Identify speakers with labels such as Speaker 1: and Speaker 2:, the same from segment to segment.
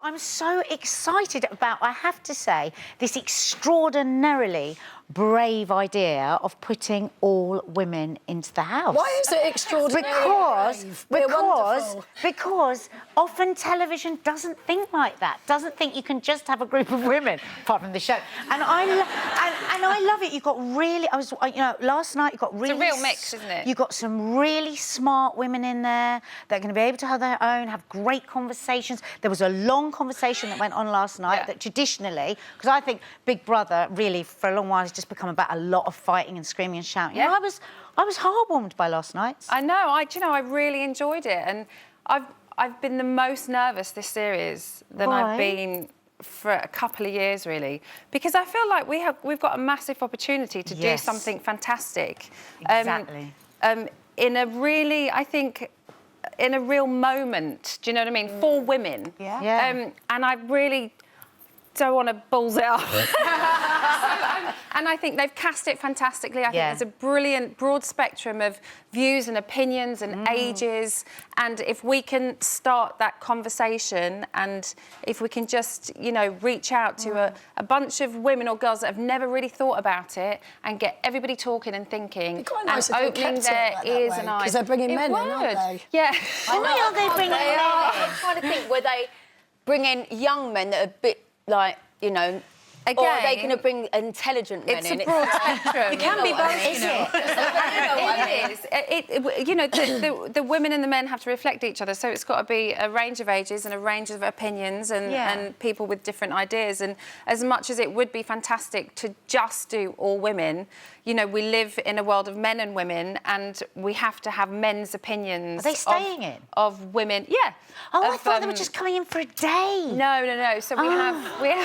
Speaker 1: I'm so excited about, I have to say, this extraordinarily brave idea of putting all women into the house.
Speaker 2: Why is it extraordinary?
Speaker 1: Because often television doesn't think like that. Doesn't think you can just have a group of women, apart from the show. And I love it. You got really, last night you got really.
Speaker 3: It's a real mix, isn't it?
Speaker 1: You got some really smart women in there that are going to be able to have their own, have great conversations. There was a long conversation that went on last night that traditionally, because I think Big Brother really for a long while has just become about a lot of fighting and screaming and shouting.
Speaker 3: Yeah.
Speaker 1: And I was heartwarmed by last night.
Speaker 3: I know. I really enjoyed it, and I've been the most nervous this series than I've been for a couple of years, really, because I feel like we've got a massive opportunity to do something fantastic.
Speaker 1: Exactly.
Speaker 3: In a really, I think, in a real moment. Do you know what I mean? For women.
Speaker 1: Yeah.
Speaker 3: And I really don't want to balls it up. And I think they've cast it fantastically. I think there's a brilliant, broad spectrum of views and opinions and ages. And if we can start that conversation and if we can just, reach out to a bunch of women or girls that have never really thought about it and get everybody talking and thinking and opening their ears and eyes.
Speaker 2: Because they're bringing men in, aren't they?
Speaker 3: Yeah.
Speaker 1: Why are they bringing men in?
Speaker 4: I'm trying to think, were they bringing young men that are a bit like,
Speaker 3: Again,
Speaker 4: or are they going to bring intelligent men in?
Speaker 3: It's a broad spectrum.
Speaker 4: You can be both,
Speaker 1: Is it?
Speaker 3: It is. The women and the men have to reflect each other, so it's got to be a range of ages and a range of opinions and people with different ideas. And as much as it would be fantastic to just do all women, we live in a world of men and women, and we have to have men's opinions.
Speaker 1: Are they staying in?
Speaker 3: Of women, yeah.
Speaker 1: Oh, I thought they were just coming in for a day.
Speaker 3: No. So we have women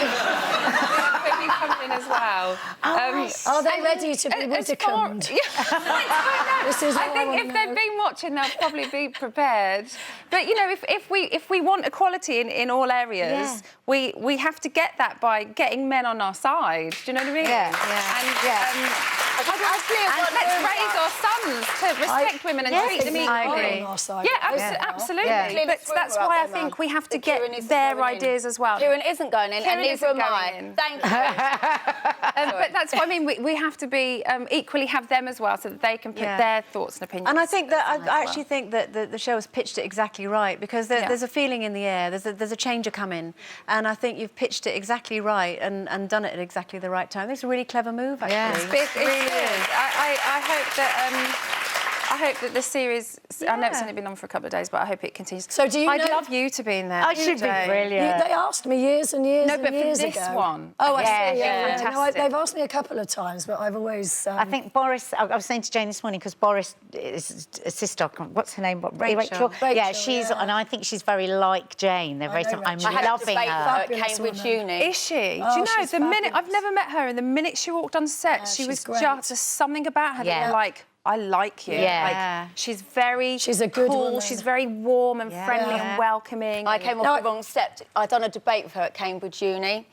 Speaker 3: coming in as well.
Speaker 2: Are they ready to be ridiculed?
Speaker 3: I think if they've been watching, they'll probably be prepared. But if we want equality in all areas, we have to get that by getting men on our side. Do you know what I mean? And let's raise our sons to respect women and treat them equally. Absolutely.
Speaker 4: Yeah.
Speaker 3: But that's why I think we have to get their ideas as well.
Speaker 4: Kieran isn't going in, and neither am I. Thank you.
Speaker 3: But that's what I mean. We have to be equally have them as well, so that they can put their thoughts and opinions.
Speaker 5: And I think that I actually think that the show has pitched it exactly right, because there's a feeling in the air. There's a changer coming, and I think you've pitched it exactly right and done it at exactly the right time. It's a really clever move, actually.
Speaker 3: It really is. I hope that the series. I know it's only been on for a couple of days, but I hope it continues.
Speaker 2: So do you
Speaker 3: I'd love you to be in there.
Speaker 1: I should be brilliant.
Speaker 2: They asked me years and years and years ago.
Speaker 3: No, but for this one.
Speaker 2: Oh, I see.
Speaker 3: Yeah,
Speaker 2: No,
Speaker 3: fantastic.
Speaker 2: they've asked me a couple of times, but I've always...
Speaker 1: I think Boris... I was saying to Jane this morning, because Boris is a sister... What's her name?
Speaker 5: Rachel.
Speaker 1: Yeah, and I think she's very like Jane. They're very... I'm loving her.
Speaker 4: At Cambridge Uni.
Speaker 3: Is she? Do you know, the minute... I've never met her, and the minute she walked on set, she was just... There's something about her that you're like... I like you.
Speaker 1: Yeah.
Speaker 3: Like, she's very
Speaker 2: a good
Speaker 3: cool.
Speaker 2: woman.
Speaker 3: She's very warm and friendly and welcoming.
Speaker 4: I came off the wrong step. I'd done a debate with her at Cambridge Uni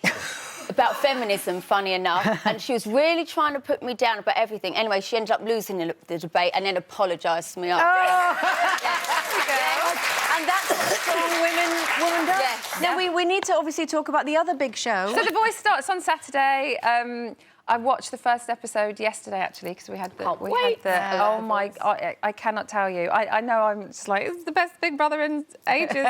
Speaker 4: about feminism, funny enough, and she was really trying to put me down about everything. Anyway, she ended up losing the debate and then apologised to me after.
Speaker 5: And that's what strong woman does.
Speaker 4: Yes.
Speaker 5: Now, we need to obviously talk about the other big show.
Speaker 3: So The Voice starts on Saturday. I watched the first episode yesterday, actually, because we had the... Oh, my... I cannot tell you. I know I'm just like, it's the best Big Brother in ages.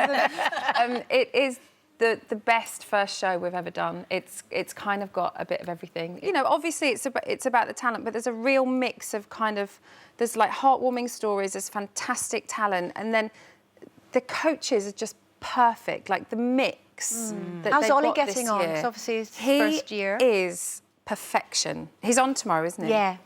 Speaker 3: It is the best first show we've ever done. It's kind of got a bit of everything. Obviously, it's about the talent, but there's a real mix of there's, like, heartwarming stories, there's fantastic talent, and then the coaches are just perfect, like, the mix that
Speaker 5: How's
Speaker 3: they've
Speaker 5: Olly
Speaker 3: got
Speaker 5: getting
Speaker 3: this
Speaker 5: on?
Speaker 3: year.
Speaker 5: It's obviously his first year.
Speaker 3: He is perfection. He's on tomorrow, isn't he?
Speaker 1: Yeah.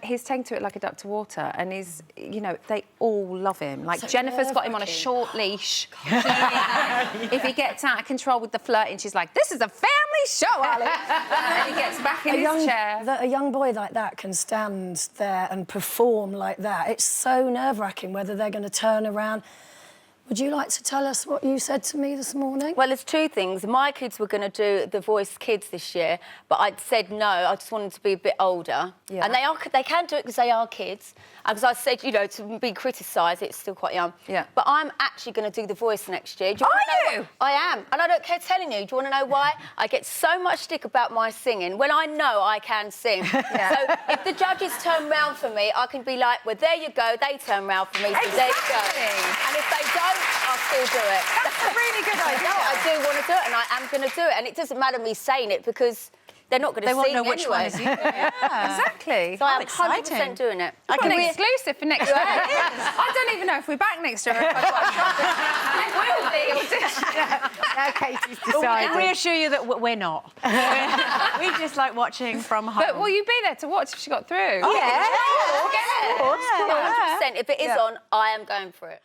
Speaker 3: He's taken to it like a duck to water, and he's, they all love him. Like, Jennifer's got him on a short leash. If he gets out of control with the flirting, she's like, this is a family show, Olly. And he gets back in his chair.
Speaker 2: A young boy like that can stand there and perform like that. It's so nerve-wracking whether they're going to turn around. Would you like to tell us what you said to me this morning?
Speaker 4: Well, there's two things. My kids were going to do The Voice Kids this year, but I'd said no. I just wanted to be a bit older.
Speaker 3: Yeah.
Speaker 4: And they can do it because they are kids. And because I said, you know, to be criticised, it's still quite young.
Speaker 3: Yeah.
Speaker 4: But I'm actually going to do The Voice next year. Do
Speaker 3: Are
Speaker 4: wanna know
Speaker 3: you?
Speaker 4: I am. And I don't care telling you. Do you want to know why? I get so much stick about my singing when I know I can sing.
Speaker 3: Yeah.
Speaker 4: So if the judges turn round for me, I can be like, well, there you go. They turn round for me, so there you go.
Speaker 3: Exactly.
Speaker 4: And if they don't, I'll still do it.
Speaker 3: That's a really good idea.
Speaker 4: No, I do want to do it, and I am going to do it. And it doesn't matter me saying it because they're not going to
Speaker 5: They won't
Speaker 4: sing
Speaker 5: know which one
Speaker 4: anyway.
Speaker 5: is you. Yeah.
Speaker 3: Exactly.
Speaker 4: So I am
Speaker 5: exciting.
Speaker 4: 100% doing it.
Speaker 3: I can be exclusive for next year. I don't even know if we're back next year. It will be audition.
Speaker 1: Now Katie's
Speaker 5: But we can
Speaker 1: decided.
Speaker 5: reassure you that we're not. We just like watching from home.
Speaker 3: But will you be there to watch if she got through?
Speaker 1: Yeah.
Speaker 4: Yeah, 100%. If it is on, I am going for it.